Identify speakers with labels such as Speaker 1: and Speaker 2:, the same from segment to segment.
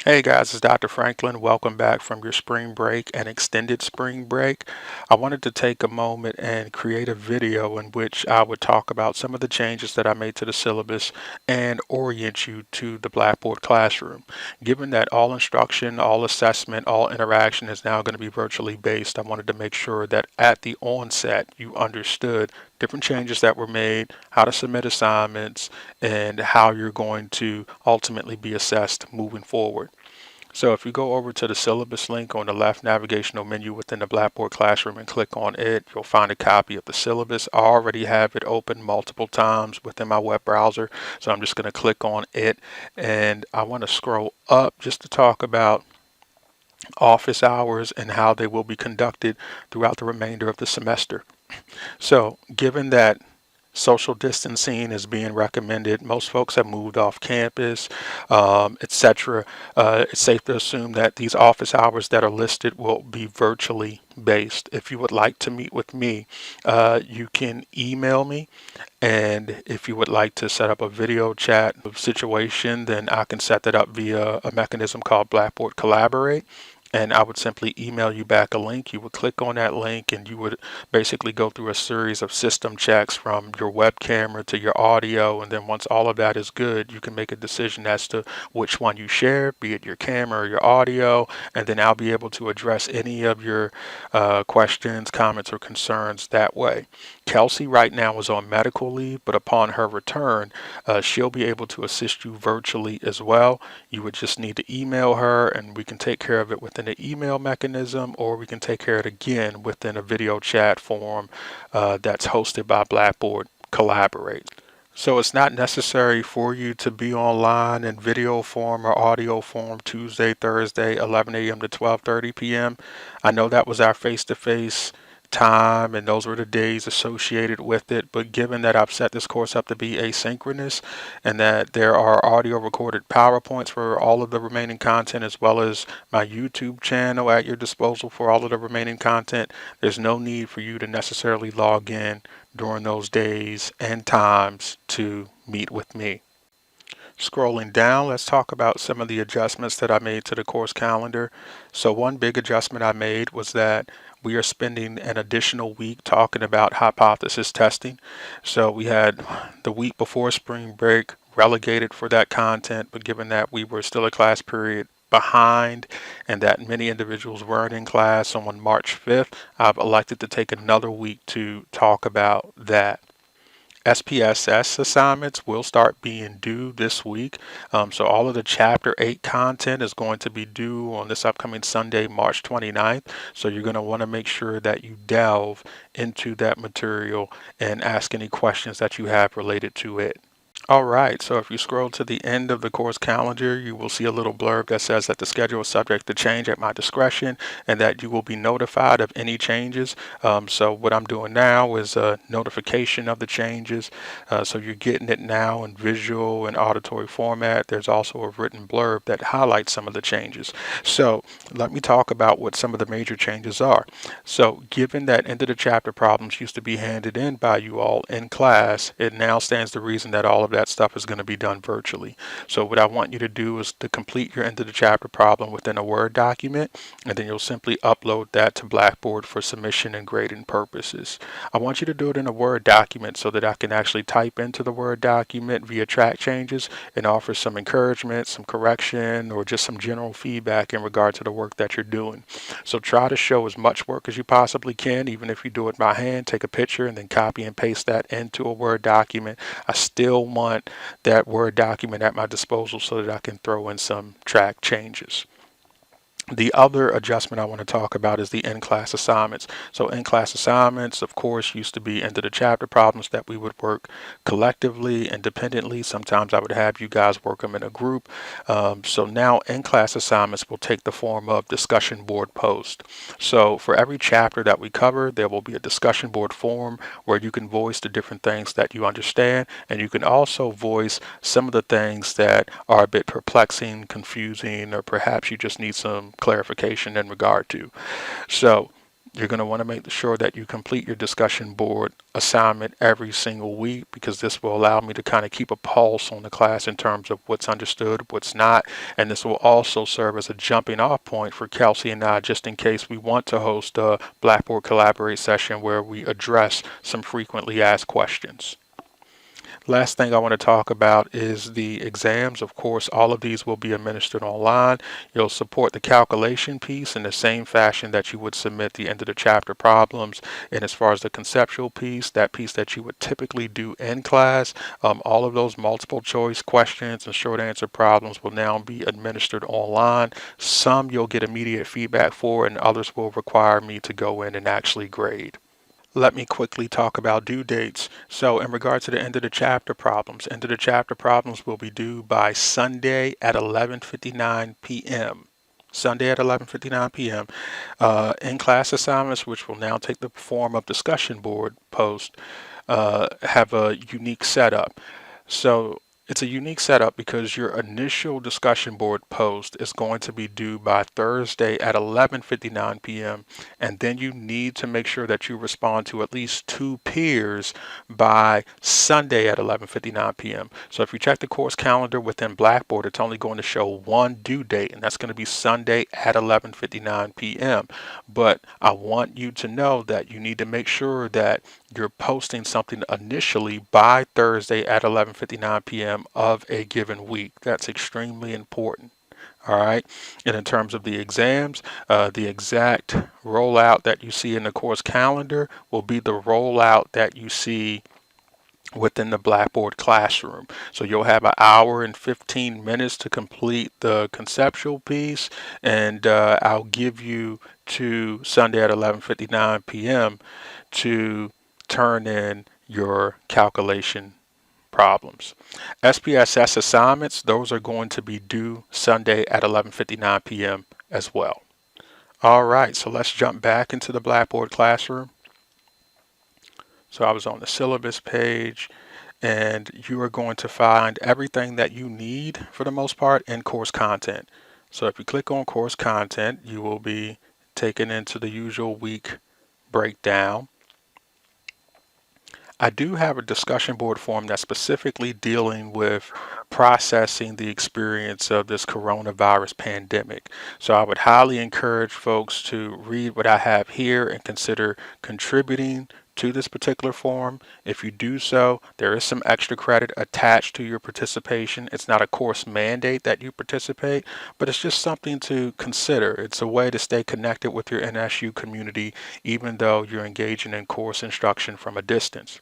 Speaker 1: Hey guys, it's Dr. Franklin. Welcome back from your spring break and extended spring break. I wanted to take a moment and create a video in which I would talk about some of the changes that I made to the syllabus and orient you to the Blackboard classroom. Given that all instruction, all assessment, all interaction is now going to be virtually based, I wanted to make sure that at the onset you understood different changes that were made, how to submit assignments, and how you're going to ultimately be assessed moving forward. So if you go over to the syllabus link on the left navigational menu within the Blackboard Classroom and click on it, you'll find a copy of the syllabus. I already have it open multiple times within my web browser, so I'm just going to click on it, and I want to scroll up just to talk about office hours and how they will be conducted throughout the remainder of the semester. So given that social distancing is being recommended. Most folks have moved off campus, etc. It's safe to assume that these office hours that are listed will be virtually based. If you would like to meet with me, you can email me. And if you would like to set up a video chat situation, then I can set that up via a mechanism called Blackboard Collaborate. And I would simply email you back a link. You would click on that link and you would basically go through a series of system checks from your web camera to your audio. And then once all of that is good, you can make a decision as to which one you share, be it your camera or your audio. And then I'll be able to address any of your questions, comments, or concerns that way. Kelsey right now is on medical leave, but upon her return, she'll be able to assist you virtually as well. You would just need to email her and we can take care of it within the email mechanism, or we can take care of it again within a video chat form that's hosted by Blackboard Collaborate. So it's not necessary for you to be online in video form or audio form Tuesday, Thursday, 11 a.m. to 12:30 p.m. I know that was our face-to-face time and those were the days associated with it, but given that I've set this course up to be asynchronous and that there are audio recorded PowerPoints for all of the remaining content as well as my YouTube channel at your disposal for all of the remaining content, there's no need for you to necessarily log in during those days and times to meet with me. Scrolling down, let's talk about some of the adjustments that I made to the course calendar. So one big adjustment I made was that we are spending an additional week talking about hypothesis testing. So we had the week before spring break relegated for that content, but given that we were still a class period behind and that many individuals weren't in class on March 5th, I've elected to take another week to talk about that. SPSS assignments will start being due this week. So all of the Chapter 8 content is going to be due on this upcoming Sunday, March 29th. So you're going to want to make sure that you delve into that material and ask any questions that you have related to it. All right, so if you scroll to the end of the course calendar, you will see a little blurb that says that the schedule is subject to change at my discretion and that you will be notified of any changes. So what I'm doing now is a notification of the changes. So you're getting it now in visual and auditory format. There's also a written blurb that highlights some of the changes. So let me talk about what some of the major changes are. So given that end of the chapter problems used to be handed in by you all in class, it now stands to reason that all of that stuff is going to be done virtually. So what I want you to do is to complete your end of the chapter problem within a Word document, and then you'll simply upload that to Blackboard for submission and grading purposes. I want you to do it in a Word document so that I can actually type into the Word document via track changes and offer some encouragement, some correction, or just some general feedback in regard to the work that you're doing. So try to show as much work as you possibly can, even if you do it by hand. Take a picture and then copy and paste that into a Word document. I still want that Word document at my disposal so that I can throw in some track changes. The other adjustment I want to talk about is the in-class assignments. So in-class assignments, of course, used to be end of the chapter problems that we would work collectively, independently. Sometimes I would have you guys work them in a group. So now in-class assignments will take the form of discussion board posts. So for every chapter that we cover, there will be a discussion board form where you can voice the different things that you understand, and you can also voice some of the things that are a bit perplexing, confusing, or perhaps you just need some clarification in regard to. So You're going to want to make sure that you complete your discussion board assignment every single week, because this will allow me to kind of keep a pulse on the class in terms of what's understood, what's not. And this will also serve as a jumping off point for Kelsey and I, just in case we want to host a Blackboard Collaborate session where we address some frequently asked questions. Last thing I want to talk about is the exams. Of course, all of these will be administered online. You'll support the calculation piece in the same fashion that you would submit the end of the chapter problems. And as far as the conceptual piece, that piece that you would typically do in class, all of those multiple choice questions and short answer problems will now be administered online. Some you'll get immediate feedback for, and others will require me to go in and actually grade. Let me quickly talk about due dates. So in regard to the end of the chapter problems will be due by Sunday at 11:59 p.m. Sunday at 11:59 p.m. In-class assignments, which will now take the form of discussion board post, have a unique setup. So it's a unique setup because your initial discussion board post is going to be due by Thursday at 11:59 p.m. And then you need to make sure that you respond to at least two peers by Sunday at 11:59 p.m. So if you check the course calendar within Blackboard, it's only going to show one due date, and that's going to be Sunday at 11:59 p.m. But I want you to know that you need to make sure that you're posting something initially by Thursday at 11:59 p.m. of a given week. That's extremely important. All right. And in terms of the exams, the exact rollout that you see in the course calendar will be the rollout that you see within the Blackboard classroom. So you'll have an hour and 15 minutes to complete the conceptual piece, and I'll give you to Sunday at 11:59 p.m. to turn in your calculation problems. SPSS assignments, those are going to be due Sunday at 11:59 p.m. as well. All right, so let's jump back into the Blackboard classroom. So I was on the syllabus page, and you are going to find everything that you need for the most part in course content. So if you click on course content, you will be taken into the usual week breakdown. I do have a discussion board form that's specifically dealing with processing the experience of this coronavirus pandemic. So I would highly encourage folks to read what I have here and consider contributing to this particular form. If you do so, there is some extra credit attached to your participation. It's not a course mandate that you participate, but it's just something to consider. It's a way to stay connected with your NSU community, even though you're engaging in course instruction from a distance.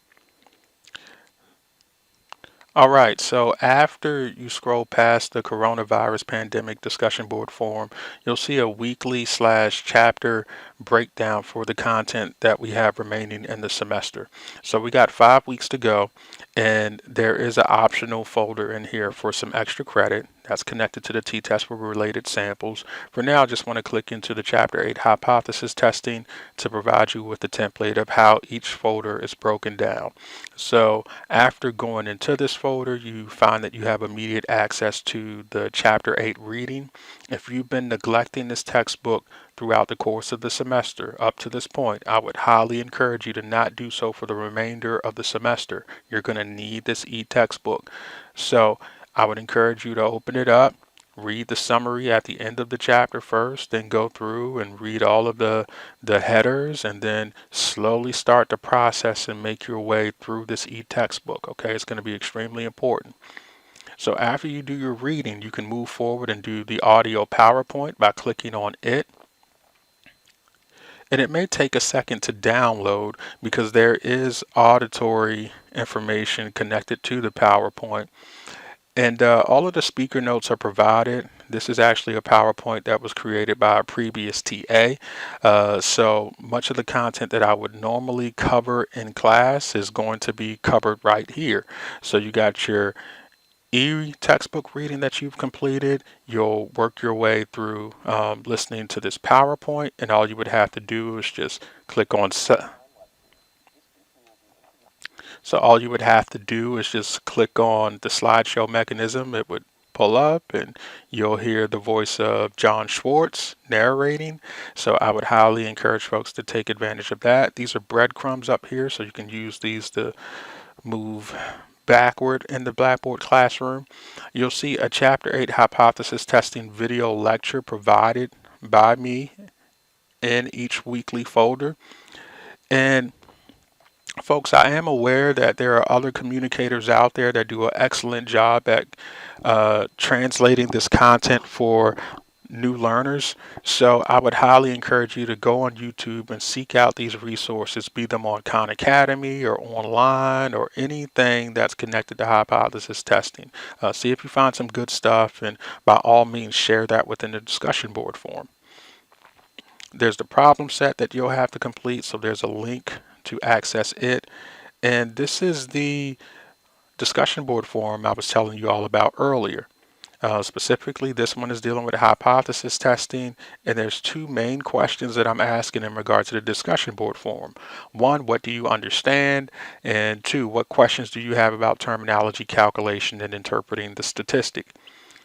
Speaker 1: All right, so after you scroll past the coronavirus pandemic discussion board form, you'll see a weekly slash chapter breakdown for the content that we have remaining in the semester. So we got 5 weeks to go, and there is an optional folder in here for some extra credit that's connected to the t-test for related samples. For now, I just want to click into the Chapter 8 hypothesis testing to provide you with the template of how each folder is broken down. So after going into this folder, you find that you have immediate access to the Chapter 8 reading. If you've been neglecting this textbook throughout the course of the semester up to this point, I would highly encourage you to not do so for the remainder of the semester. You're going to need this e-textbook. So I would encourage you to open it up, read the summary at the end of the chapter first, then go through and read all of the headers, and then slowly start the process and make your way through this e-textbook. Okay, it's going to be extremely important. So after you do your reading, you can move forward and do the audio PowerPoint by clicking on it. And it may take a second to download because there is auditory information connected to the PowerPoint. And all of the speaker notes are provided. This is actually a PowerPoint that was created by a previous TA. So much of the content that I would normally cover in class is going to be covered right here. So you got your e-textbook reading that you've completed. You'll work your way through listening to this PowerPoint, and all you would have to do is just click on So all you would have to do is just click on the slideshow mechanism. It would pull up and you'll hear the voice of John Schwartz narrating. So I would highly encourage folks to take advantage of that. These are breadcrumbs up here, so you can use these to move backward in the Blackboard classroom. You'll see a Chapter 8 hypothesis testing video lecture provided by me in each weekly folder. And folks, I am aware that there are other communicators out there that do an excellent job at translating this content for new learners. So I would highly encourage you to go on YouTube and seek out these resources, be them on Khan Academy or online or anything that's connected to hypothesis testing. See if you find some good stuff, and by all means share that within the discussion board forum. There's the problem set that you'll have to complete, so there's a link to access it. And this is the discussion board forum I was telling you all about earlier. Specifically, this one is dealing with hypothesis testing, and there's two main questions that I'm asking in regard to the discussion board forum. One, what do you understand? And two, what questions do you have about terminology, calculation, and interpreting the statistic?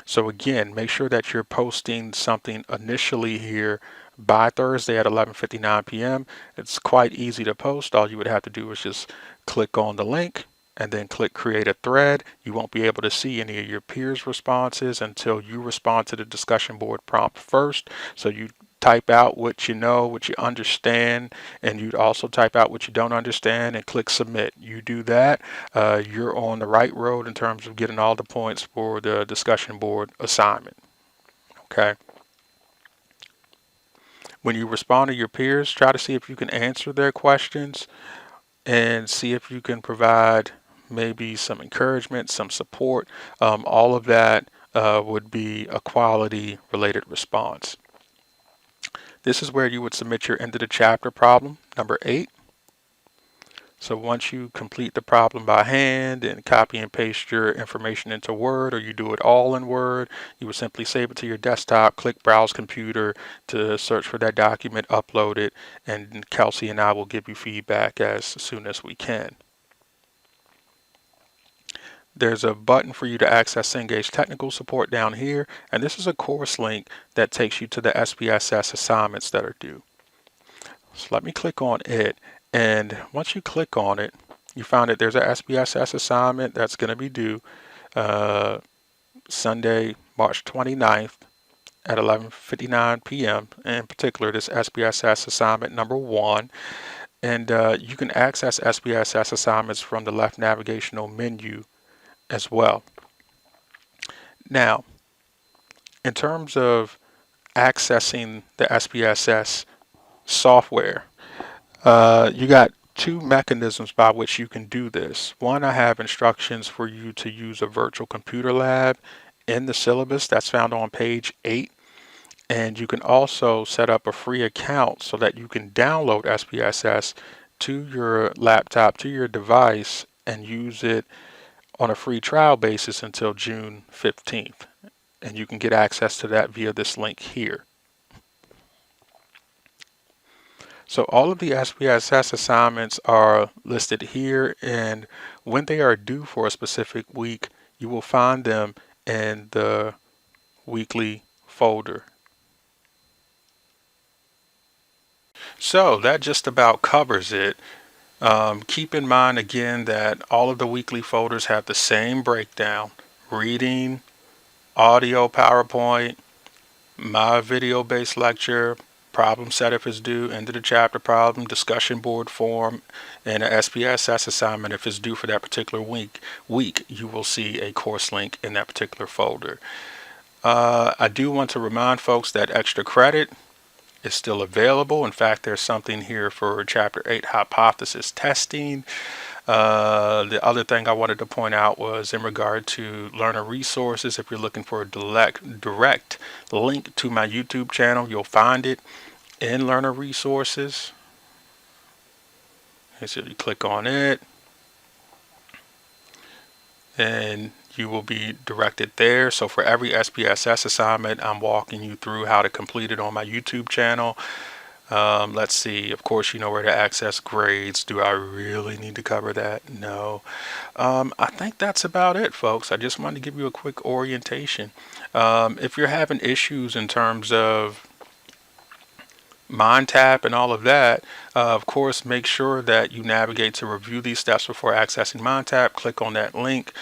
Speaker 1: So again, make sure that you're posting something initially here by Thursday at 11:59 p.m. It's quite easy to post. All you would have to do is just click on the link and then click create a thread. You won't be able to see any of your peers' responses until you respond to the discussion board prompt first. So you type out what you know, what you understand, and you'd also type out what you don't understand and click submit. You do that, you're on the right road in terms of getting all the points for the discussion board assignment. Okay. When you respond to your peers, try to see if you can answer their questions and see if you can provide maybe some encouragement, some support. All of that would be a quality related response. This is where you would submit your end of the chapter problem, number 8. So once you complete the problem by hand and copy and paste your information into Word, or you do it all in Word, you would simply save it to your desktop, click Browse Computer to search for that document, upload it, and Kelsey and I will give you feedback as soon as we can. There's a button for you to access Cengage technical support down here, and this is a course link that takes you to the SPSS assignments that are due. So let me click on it, and once you click on it, you find that there's a SPSS assignment that's going to be due Sunday, March 29th at 11:59 p.m. In particular, this SPSS assignment number 1. And you can access SPSS assignments from the left navigational menu as well. Now, in terms of accessing the SPSS software, you got two mechanisms by which you can do this. One, I have instructions for you to use a virtual computer lab in the syllabus that's found on page 8. And you can also set up a free account so that you can download SPSS to your laptop, to your device, and use it on a free trial basis until June 15th. And you can get access to that via this link here. So all of the SPSS assignments are listed here, and when they are due for a specific week, you will find them in the weekly folder. So that just about covers it. Keep in mind again that all of the weekly folders have the same breakdown: reading, audio, PowerPoint, my video-based lecture, problem set if it's due, end of the chapter problem, discussion board form, and an SPSS assignment if it's due for that particular week. You will see a course link in that particular folder. I do want to remind folks that extra credit is still available. In fact, there's something here for Chapter 8 hypothesis testing. The other thing I wanted to point out was in regard to learner resources. If you're looking for a direct link to my YouTube channel, you'll find it in learner resources. And so you click on it and you will be directed there. So for every SPSS assignment, I'm walking you through how to complete it on my YouTube channel. Let's see, of course, you know where to access grades. Do I really need to cover that? No. I think that's about it, folks. I just wanted to give you a quick orientation. If you're having issues in terms of mind tap and all of that, of course, make sure that you navigate to review these steps before accessing mind tap. Click on that link,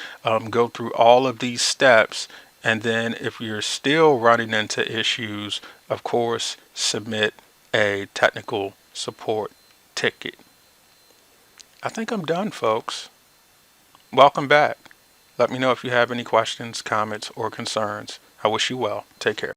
Speaker 1: go through all of these steps, and then if you're still running into issues, of course, submit a technical support ticket. I think I'm done, folks. Welcome back. Let me know if you have any questions, comments, or concerns. I wish you well. Take care.